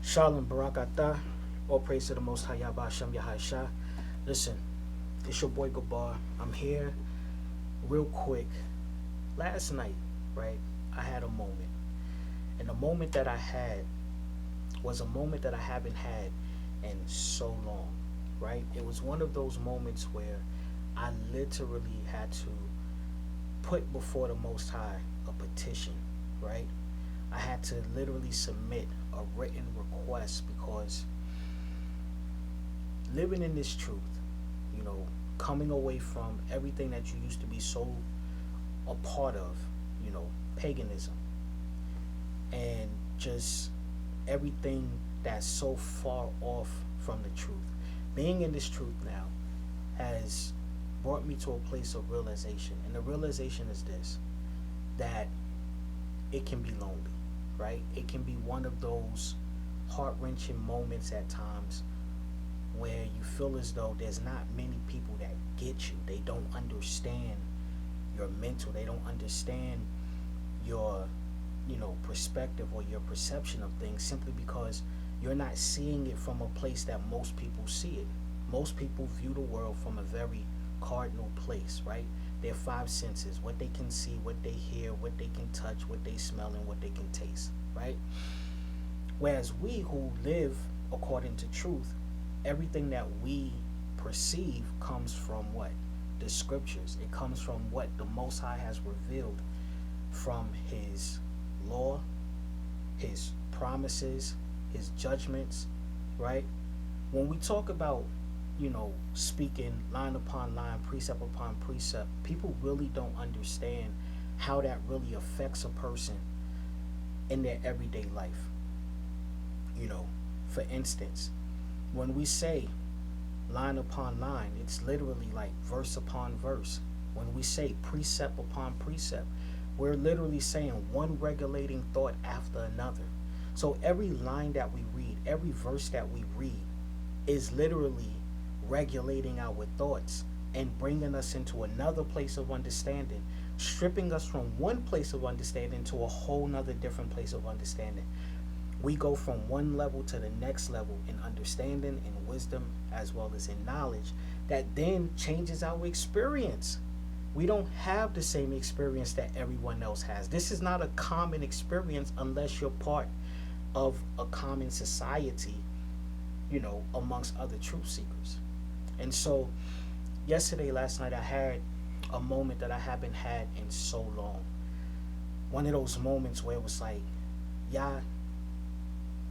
ShaLaM, Barak, all praise to the Most High, Yahweh, ShaM, YaHaYaShA. Listen, it's your boy Gabar. I'm here real quick. Last night, right, I had a moment. And the moment that I had was a moment that I haven't had in so long, right? It was one of those moments where I literally had to put before the Most High a petition, right? I had to literally submit a written request because living in this truth, coming away from everything that you used to be so a part of, paganism, and just everything that's so far off from the truth. Being in this truth now has brought me to a place of realization. And the realization is this, that it can be lonely, right? It can be one of those heart-wrenching moments at times where you feel as though there's not many people that get you. They don't understand your mental. They don't understand your, perspective or your perception of things, simply because you're not seeing it from a place that most people see it. Most people view the world from a very cardinal place, right? Their five senses, what they can see, what they hear, what they can touch, what they smell, and what they can taste, right? Whereas we who live according to truth, everything that we perceive comes from what? The scriptures. It comes from what the Most High has revealed from His law, His promises, His judgments, right? When we talk about, speaking line upon line, precept upon precept, people really don't understand how that really affects a person in their everyday life. For instance, when we say line upon line, it's literally like verse upon verse. When we say precept upon precept, we're literally saying one regulating thought after another. So every line that we read, every verse that we read is literally regulating our thoughts and bringing us into another place of understanding, stripping us from one place of understanding to a whole nother different place of understanding. We go from one level to the next level in understanding and wisdom, as well as in knowledge, that then changes our experience. We don't have the same experience that everyone else has. This is not a common experience unless you're part of a common society, amongst other truth seekers. And so last night, I had a moment that I haven't had in so long. One of those moments where it was like, Yah,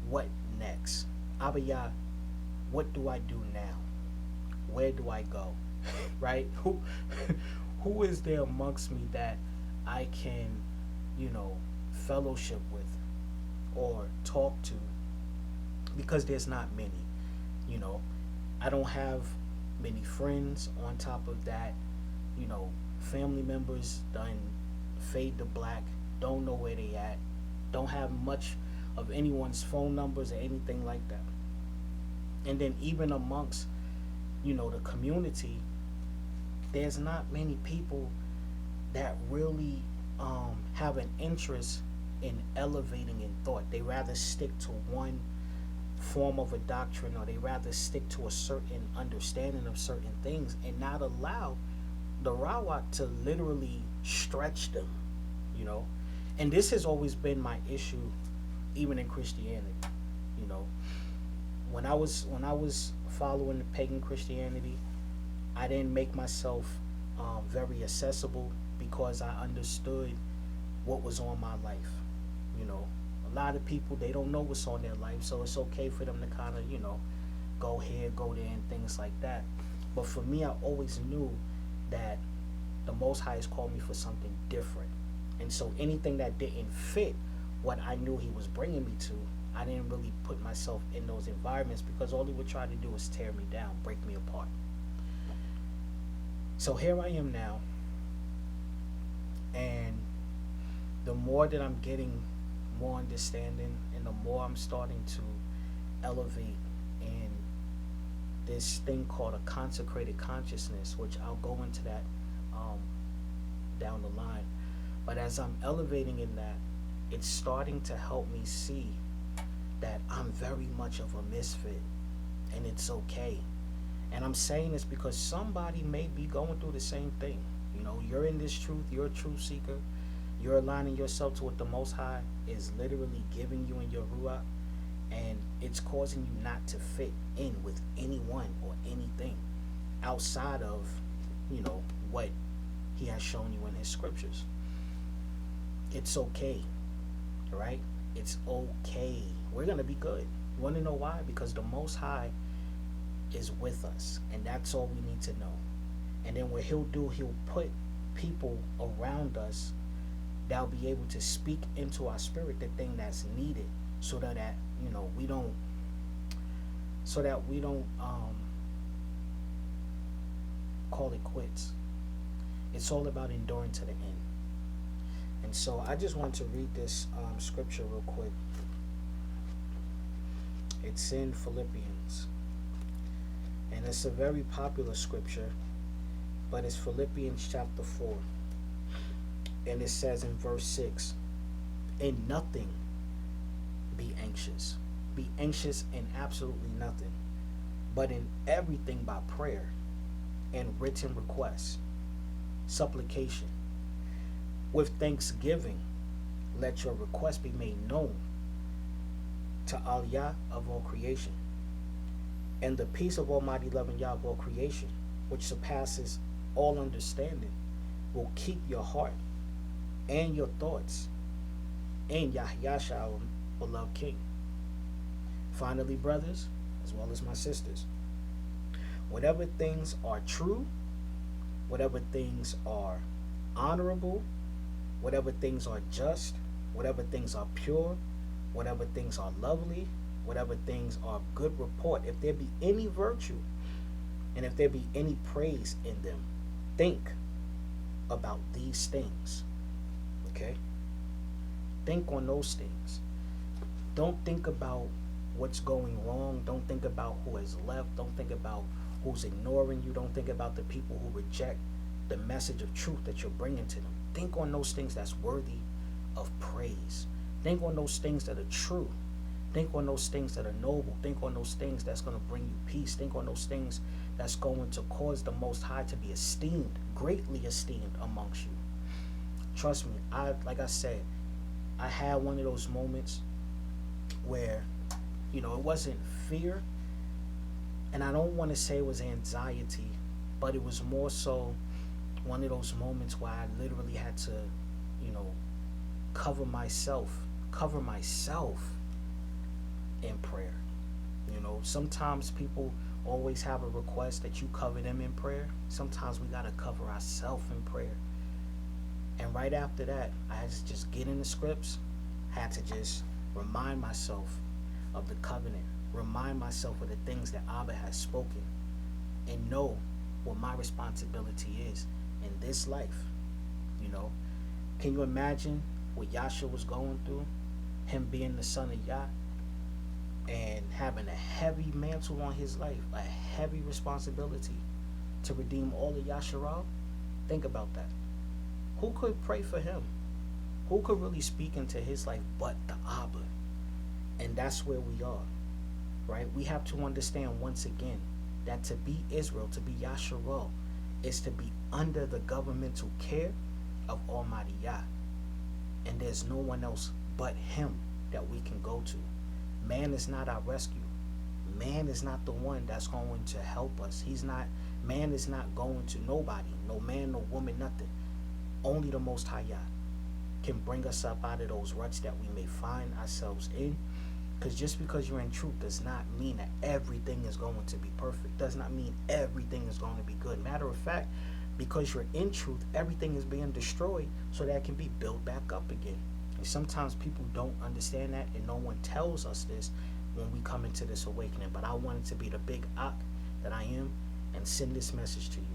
what next? ATaYaH, what do I do now? Where do I go? Right? Who is there amongst me that I can, fellowship with or talk to? Because there's not many. I don't have many friends. On top of that, family members done fade to black, don't know where they at, don't have much of anyone's phone numbers or anything like that. And then even amongst, the community, there's not many people that really have an interest in elevating in thought. They rather stick to one form of a doctrine, or they rather stick to a certain understanding of certain things and not allow the Rawat to literally stretch them, And this has always been my issue, even in Christianity. When I was following the pagan Christianity, I didn't make myself very accessible because I understood what was on my life. A lot of people, they don't know what's on their life, so it's okay for them to kind of, go here, go there, and things like that. But for me, I always knew that the Most High has called me for something different. And so anything that didn't fit what I knew He was bringing me to, I didn't really put myself in those environments, because all He would try to do is tear me down, break me apart. So here I am now, and the more that I'm getting more understanding, and the more I'm starting to elevate in this thing called a consecrated consciousness, which I'll go into that down the line. But as I'm elevating in that, it's starting to help me see that I'm very much of a misfit, and it's okay. And I'm saying this because somebody may be going through the same thing. You know, you're in this truth, you're a truth seeker, you're aligning yourself to what the Most High is literally giving you in your Ruach, and it's causing you not to fit in with anyone or anything outside of, you know, what He has shown you in His scriptures. It's okay, right? It's okay. We're going to be good. You want to know why? Because the Most High is with us, and that's all we need to know. And then what He'll do, He'll put people around us that'll be able to speak into our spirit the thing that's needed, so that you know, we don't call it quits. It's all about enduring to the end. And so I just want to read this scripture real quick. It's in Philippians, and it's a very popular scripture, but it's Philippians chapter 4, and it says in verse 6, "In nothing be anxious. Be anxious in absolutely nothing, but in everything by prayer and written requests, supplication. With thanksgiving, let your request be made known to ATaYaH of all creation. And the peace of Almighty loving Yah of all creation, which surpasses all understanding, will keep your heart and your thoughts in YaHaYaShA, our beloved King. Finally, brothers, as well as my sisters, whatever things are true, whatever things are honorable, whatever things are just, whatever things are pure, whatever things are lovely, whatever things are of good report, if there be any virtue, and if there be any praise in them, think about these things." Okay? Think on those things. Don't think about what's going wrong. Don't think about who has left. Don't think about who's ignoring you. Don't think about the people who reject the message of truth that you're bringing to them. Think on those things that's worthy of praise. Think on those things that are true. Think on those things that are noble. Think on those things that's going to bring you peace. Think on those things that's going to cause the Most High to be esteemed, greatly esteemed amongst you. Trust me, like I said, I had one of those moments where, you know, it wasn't fear, and I don't want to say it was anxiety, but it was more so one of those moments where I literally had to, you know, cover myself in prayer. You know, sometimes people always have a request that you cover them in prayer. Sometimes we got to cover ourselves in prayer. And right after that, I had to just get in the scripts, had to just remind myself of the covenant, remind myself of the things that Abba has spoken, and know what my responsibility is in this life. You know, can you imagine what Yahshua was going through? Him being the son of Yah and having a heavy mantle on his life, a heavy responsibility to redeem all of Yasharal. Think about that. Who could pray for him? Who could really speak into his life but the Abba? And that's where we are, right? We have to understand once again that to be Israel, to be Yasharal, is to be under the governmental care of Almighty Yah. And there's no one else but him that we can go to. Man is not our rescue. Man is not the one that's going to help us. Man is not going to nobody. No man, no woman, nothing. Only the Most High Yah can bring us up out of those ruts that we may find ourselves in. Because just because you're in truth does not mean that everything is going to be perfect. Does not mean everything is going to be good. Matter of fact, because you're in truth, everything is being destroyed so that it can be built back up again. And sometimes people don't understand that, and no one tells us this when we come into this awakening. But I wanted to be the big ACH that I am and send this message to you.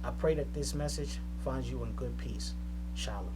I pray that this message finds you in good peace. ShaLaM.